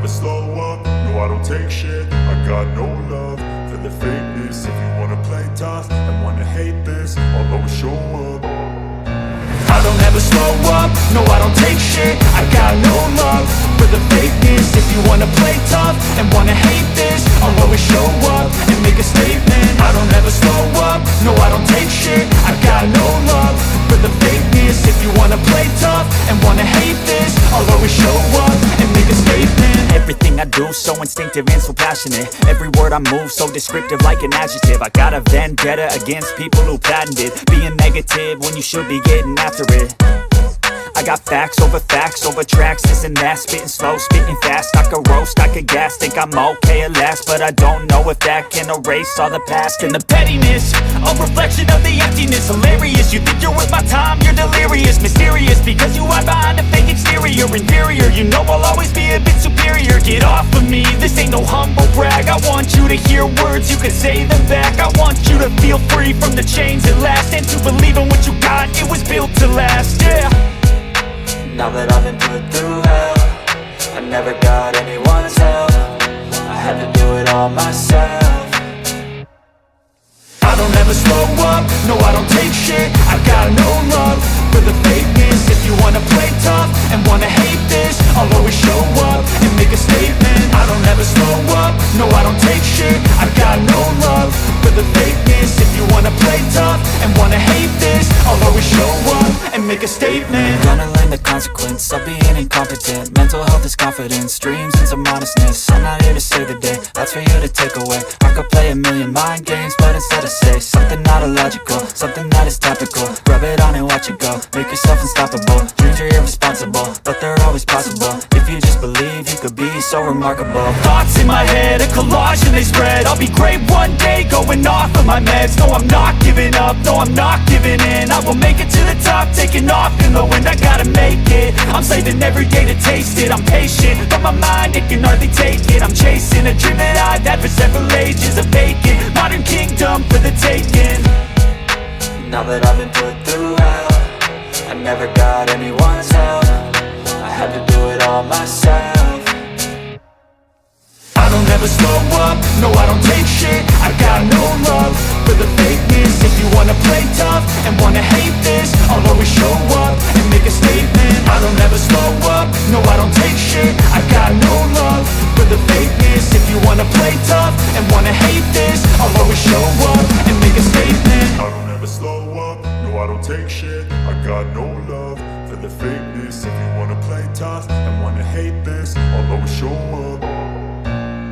slow up, no I don't take shit. I got no love for the fakeness. If you wanna play tough and wanna hate this, I'll always show up. I don't ever slow up, no I don't take shit. I got no love for the fakeness. If you wanna play tough and wanna hate this, I'll always show up and make a statement. I don't ever slow up, no I don't take shit. I got no love for the fakeness. If you wanna play tough and wanna hate this, I'll always show up and make a statement. Everything I do so instinctive and so passionate. Every word I move so descriptive like an adjective. I got a vendetta against people who patented being negative when you should be getting after it. I got facts over tracks, this and that. Spitting slow, spitting fast. I could roast, I could gas. Think I'm okay at last, but I don't know if that can erase all the past. And the pettiness, a reflection of the emptiness. Hilarious, you think you're worth my time, you're delirious. Mysterious, because you hide behind a fake exterior. Inferior, you know I'll always be a bit superior. Get off of me, this ain't no humble brag. I want you to hear words, you can say them back. I want you to feel free from the chains at last, and to believe in what you got, it was built to last, yeah. Now that I've been put through hell, I never got anyone's help. I had to do it all myself. I don't ever slow up, no I don't take shit. I got no love for the fakeness. If you wanna play tough and wanna hate this, I'll always show up and make a statement. I don't ever slow up, no I don't take shit. I got no love for the fakeness. If you wanna play tough and wanna hate this, I'll always show up and make a statement. Gonna learn the consequence of being incompetent. Mental health is confidence, dreams and some modestness. I'm not here to save the day, that's for you to take away. I could play a million mind games, but instead I say something not illogical, something that is topical. Rub it on and watch it go, make yourself unstoppable. Dreams are irresponsible, but they're always possible. If you just believe, you could be so remarkable. Thoughts in my head, a collage and they spread. I'll be great one day, going off of my meds. No, I'm not giving up, no, I'm not giving in. I will make it to the top, taking off in the wind. I gotta make it, I'm saving every day to taste it. I'm patient, but my mind, it can hardly take it. I'm chasing a dream that I've had for several ages. A vacant, modern kingdom for the taking. Now that I've been put through hell, I never got anyone's help. I had to do it all myself. I don't ever slow up, no I don't take shit. I got no love for the fakeness. If you wanna play tough and wanna hate this, I'll always show up and make a statement. I don't ever slow up, no I don't take shit. I got no love for the fakeness. If you wanna play tough and wanna hate this, I'll always show up and make a statement. I don't ever slow up, no I don't take shit. I got no love for the fakeness. If you wanna play tough and wanna hate this, I'll always show up.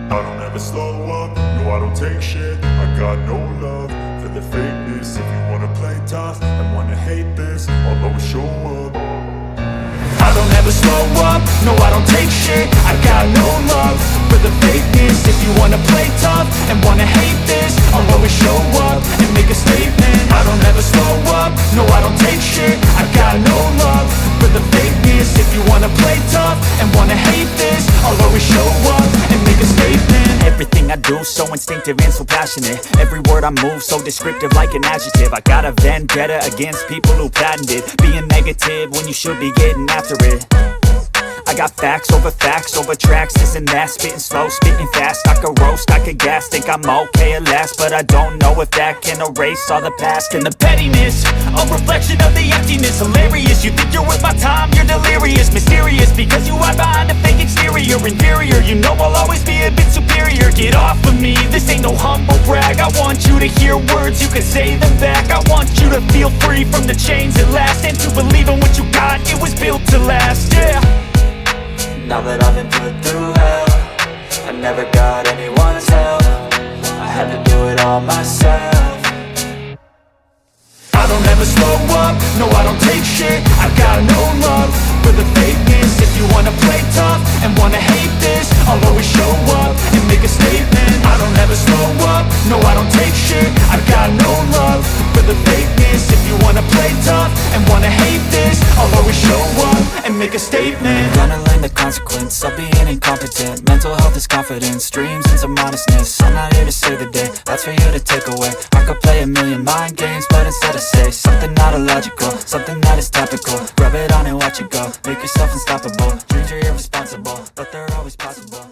I don't ever slow up, no I don't take shit. I got no love for the fakeness. If you wanna play tough and wanna hate this, I'll always show up. I don't ever slow up, no I don't take shit. I got no love for the fakeness. If you wanna play tough and wanna hate this, I'll always show up and make a statement. I don't ever slow up, no I don't take shit. I got no love for the fakeness. If you wanna play tough and wanna hate this, I'll always show up and make a statement. Everything I do so instinctive and so passionate. Every word I move so descriptive like an adjective. I got a vendetta against people who patented being negative when you should be getting after it. I got facts over tracks, this and that. Spitting slow, spitting fast. I could roast, I could gas. Think I'm okay at last, but I don't know if that can erase all the past. And the pettiness, a reflection of the emptiness. Hilarious, you think you're worth my time, you're delirious. Mysterious, because you hide behind a fake exterior. Inferior, you know I'll always be a bit superior. Get off of me, this ain't no humble brag. I want you to hear words, you can say them back. I want you to feel free from the chains at last, and to believe in what you got, it was built to last, yeah. Now that I've been put through hell, I never got anyone's help. I had to do it all myself. I don't ever slow up, no I don't take shit. I got no love for the fakeness. If you wanna play tough and wanna hate this, I'll always show up and make a statement. I don't ever slow up, no I don't take shit. I got no love for the fakeness. If you wanna wanna play tough and wanna hate this, I'll always show up and make a statement. Gonna learn the consequence of being incompetent. Mental health is confidence, dreams into modestness. I'm not here to save the day, that's for you to take away. I could play a million mind games, but instead I say something not illogical, something that is topical. Rub it on and watch it go, make yourself unstoppable. Dreams are irresponsible, but they're always possible.